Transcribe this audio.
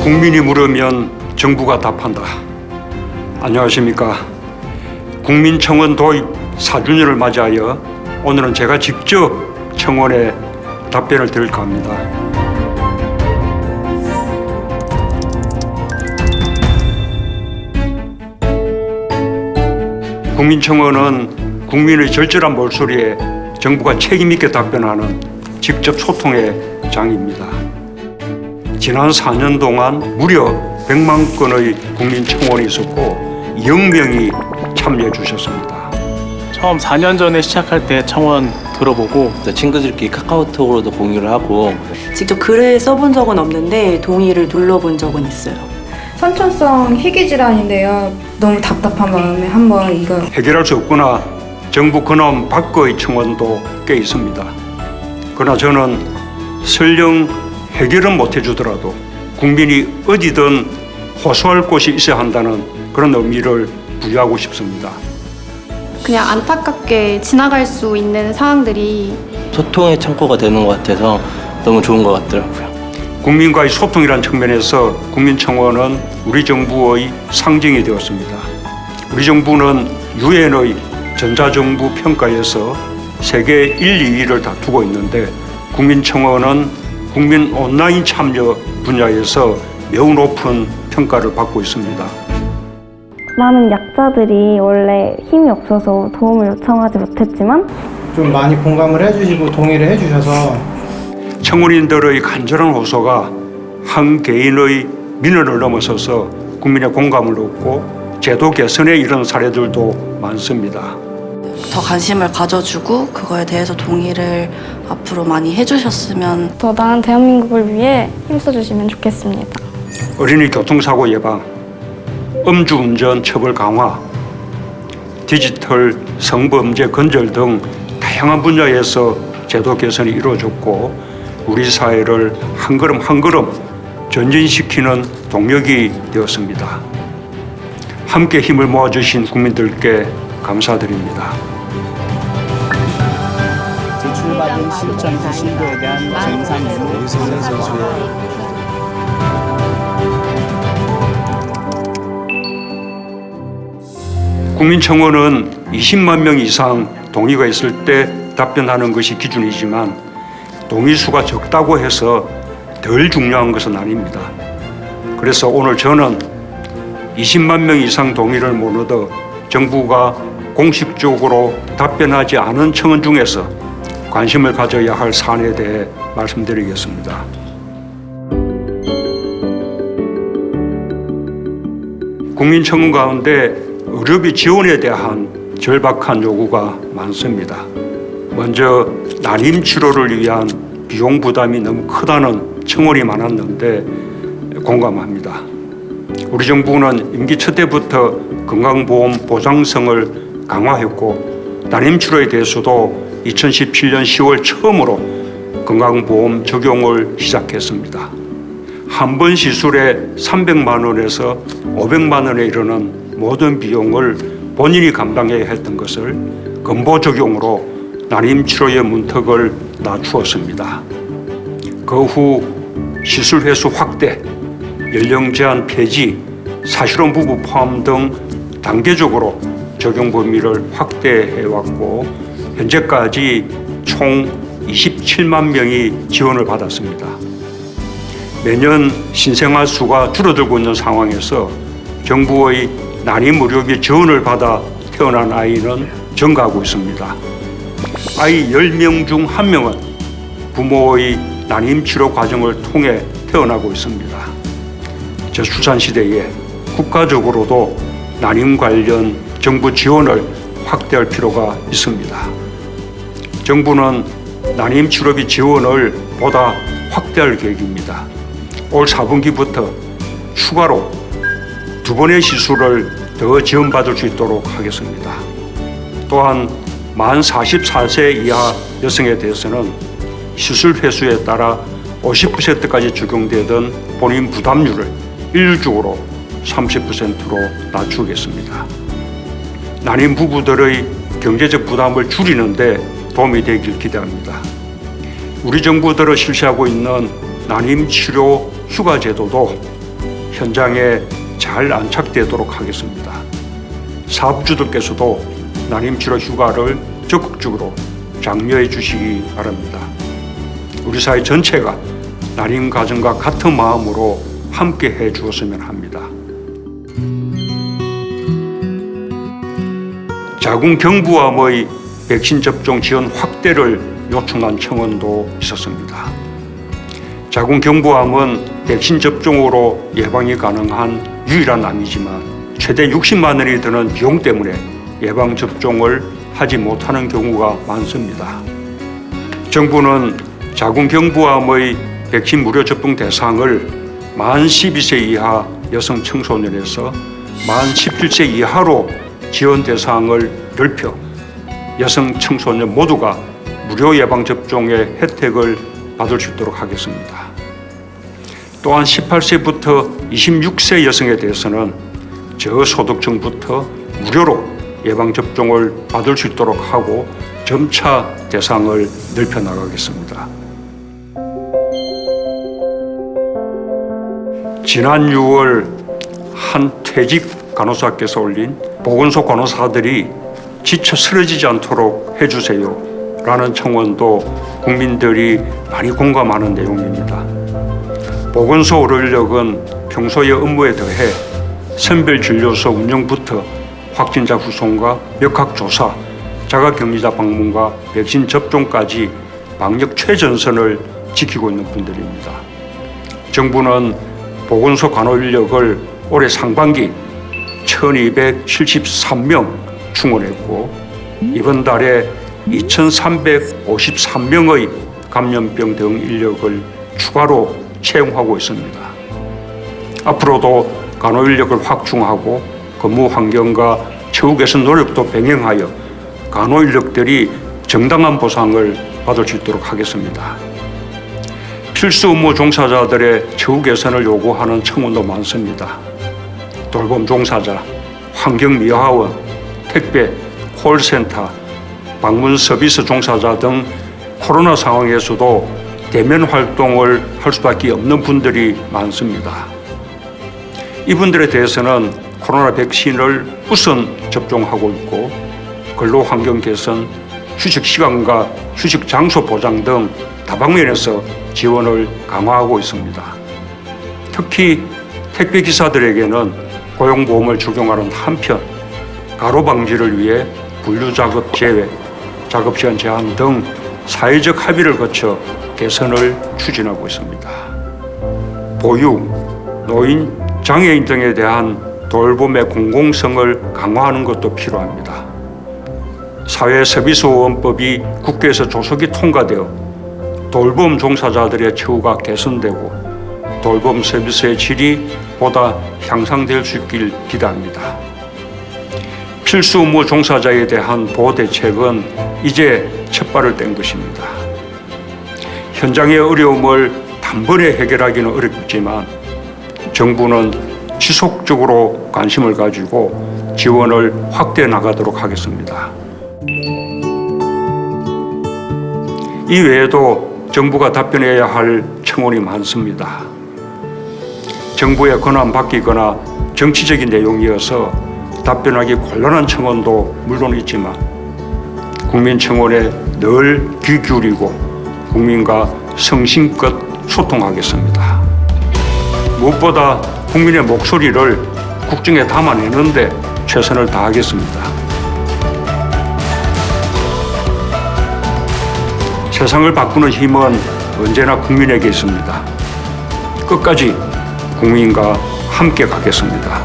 국민이 물으면 정부가 답한다. 안녕하십니까. 국민청원 도입 4주년을 맞이하여 오늘은 제가 직접 청원에 답변을 드릴까 합니다. 국민청원은 국민의 절절한 몰소리에 정부가 책임있게 답변하는 직접 소통의 장입니다. 지난 4년 동안 무려 100만 건의 국민청원이 있었고 2억 명이 참여해 주셨습니다. 처음 4년 전에 시작할 때 청원 들어보고 친구들끼리 카카오톡으로도 공유를 하고 직접 글을 써본 적은 없는데 동의를 눌러본 적은 있어요. 선천성 희귀질환인데요. 너무 답답한 마음에 한번 이거 해결할 수 없구나 정부 근원 밖의 청원도 꽤 있습니다. 그러나 저는 설령 해결은 못 해주더라도 국민이 어디든 호소할 곳이 있어야 한다는 그런 의미를 부여하고 싶습니다. 그냥 안타깝게 지나갈 수 있는 사항들이 소통의 창구가 되는 것 같아서 너무 좋은 것 같더라고요. 국민과의 소통이라는 측면에서 국민청원은 우리 정부의 상징이 되었습니다. 우리 정부는 유엔의 전자정부 평가에서 세계 1, 2위를 다투고 있는데 국민청원은 국민 온라인 참여 분야에서 매우 높은 평가를 받고 있습니다. 많은 약자들이 원래 힘이 없어서 도움을 요청하지 못했지만 좀 많이 공감을 해주시고 동의를 해주셔서 청원인들의 간절한 호소가 한 개인의 민원을 넘어서서 국민의 공감을 얻고 제도 개선에 이른 사례들도 많습니다. 더 관심을 가져주고 그거에 대해서 동의를 앞으로 많이 해주셨으면 더 나은 대한민국을 위해 힘써주시면 좋겠습니다. 어린이 교통사고 예방, 음주운전 처벌 강화, 디지털 성범죄 근절 등 다양한 분야에서 제도 개선이 이루어졌고 우리 사회를 한 걸음 한 걸음 전진시키는 동력이 되었습니다. 함께 힘을 모아주신 국민들께 감사드립니다. 제출받은 신청서 신고에 대한 정상 이수 국민청원은 20만 명 이상 동의가 있을 때 답변하는 것이 기준이지만 동의수가 적다고 해서 덜 중요한 것은 아닙니다. 그래서 오늘 저는 20만 명 이상 동의를 못 얻어 정부가 공식적으로 답변하지 않은 청원 중에서 관심을 가져야 할 사안에 대해 말씀드리겠습니다. 국민청원 가운데 의료비 지원에 대한 절박한 요구가 많습니다. 먼저 난임 치료를 위한 비용 부담이 너무 크다는 청원이 많았는데 공감합니다. 우리 정부는 임기 첫 해부터 건강보험 보장성을 강화했고 난임 치료에 대해서도 2017년 10월 처음으로 건강보험 적용을 시작했습니다. 한 번 시술에 300만 원에서 500만 원에 이르는 모든 비용을 본인이 감당해야 했던 것을 건보 적용으로 난임 치료의 문턱을 낮추었습니다. 그 후 시술 횟수 확대, 연령 제한 폐지, 사실혼 부부 포함 등 단계적으로 적용 범위를 확대해 왔고 현재까지 총 27만 명이 지원을 받았습니다. 매년 신생아 수가 줄어들고 있는 상황에서 정부의 난임 의료비 지원을 받아 태어난 아이는 증가하고 있습니다. 아이 10명 중 1명은 부모의 난임 치료 과정을 통해 태어나고 있습니다. 저출산 시대에 국가적으로도 난임 관련 정부 지원을 확대할 필요가 있습니다. 정부는 난임 치료비 지원을 보다 확대할 계획입니다. 올 4분기부터 추가로 2번의 시술을 더 지원받을 수 있도록 하겠습니다. 또한 만 44세 이하 여성에 대해서는 시술 횟수에 따라 50%까지 적용되던 본인 부담률을 일률적으로 30%로 낮추겠습니다. 난임 부부들의 경제적 부담을 줄이는 데 도움이 되길 기대합니다. 우리 정부들이 실시하고 있는 난임 치료 휴가 제도도 현장에 잘 안착되도록 하겠습니다. 사업주들께서도 난임치료 휴가를 적극적으로 장려해 주시기 바랍니다. 우리 사회 전체가 난임 가정과 같은 마음으로 함께 해 주었으면 합니다. 자궁경부암의 백신 접종 지원 확대를 요청한 청원도 있었습니다. 자궁경부암은 백신 접종으로 예방이 가능한 유일한 암이지만 최대 60만 원이 드는 비용 때문에 예방 접종을 하지 못하는 경우가 많습니다. 정부는 자궁경부암의 백신 무료 접종 대상을 만 12세 이하 여성 청소년에서 만 17세 이하로 지원 대상을 넓혀 여성 청소년 모두가 무료 예방 접종의 혜택을 받을 수 있도록 하겠습니다. 또한 18세부터 26세 여성에 대해서는 저소득층부터 무료로 예방 접종을 받을 수 있도록 하고 점차 대상을 넓혀 나가겠습니다. 지난 6월 한 퇴직 간호사께서 올린 보건소 간호사들이 지쳐 쓰러지지 않도록 해주세요 라는 청원도 국민들이 많이 공감하는 내용입니다. 보건소 의료인력은 평소의 업무에 더해 선별진료소 운영부터 확진자 후송과 역학조사, 자가격리자 방문과 백신 접종까지 방역 최전선을 지키고 있는 분들입니다. 정부는 보건소 간호인력을 올해 상반기 1273명 충원했고 이번 달에 2353명의 감염병 등 인력을 추가로 채용하고 있습니다. 앞으로도 간호인력을 확충하고 근무 환경과 처우 개선 노력도 병행하여 간호인력들이 정당한 보상을 받을 수 있도록 하겠습니다. 필수 업무 종사자들의 처우 개선을 요구하는 청원도 많습니다. 돌봄 종사자, 환경미화원, 택배, 콜센터, 방문 서비스 종사자 등 코로나 상황에서도 대면 활동을 할 수밖에 없는 분들이 많습니다. 이분들에 대해서는 코로나 백신을 우선 접종하고 있고 근로환경 개선, 휴식 시간과 휴식 장소 보장 등 다방면에서 지원을 강화하고 있습니다. 특히 택배기사들에게는 고용보험을 적용하는 한편 가로 방지를 위해 분류작업 제외, 작업시간 제한 등 사회적 합의를 거쳐 개선을 추진하고 있습니다. 보육, 노인, 장애인 등에 대한 돌봄의 공공성을 강화하는 것도 필요합니다. 사회서비스보험법이 국회에서 조속히 통과되어 돌봄 종사자들의 처우가 개선되고 돌봄 서비스의 질이 보다 향상될 수 있길 기대합니다. 필수 업무 종사자에 대한 보호 대책은 이제 첫 발을 뗀 것입니다. 현장의 어려움을 단번에 해결하기는 어렵지만 정부는 지속적으로 관심을 가지고 지원을 확대해 나가도록 하겠습니다. 이 외에도 정부가 답변해야 할 청원이 많습니다. 정부의 권한 바뀌거나 정치적인 내용이어서 답변하기 곤란한 청원도 물론 있지만 국민 청원에 늘 귀 기울이고 국민과 성심껏 소통하겠습니다. 무엇보다 국민의 목소리를 국정에 담아내는데 최선을 다하겠습니다. 세상을 바꾸는 힘은 언제나 국민에게 있습니다. 끝까지 국민과 함께 가겠습니다.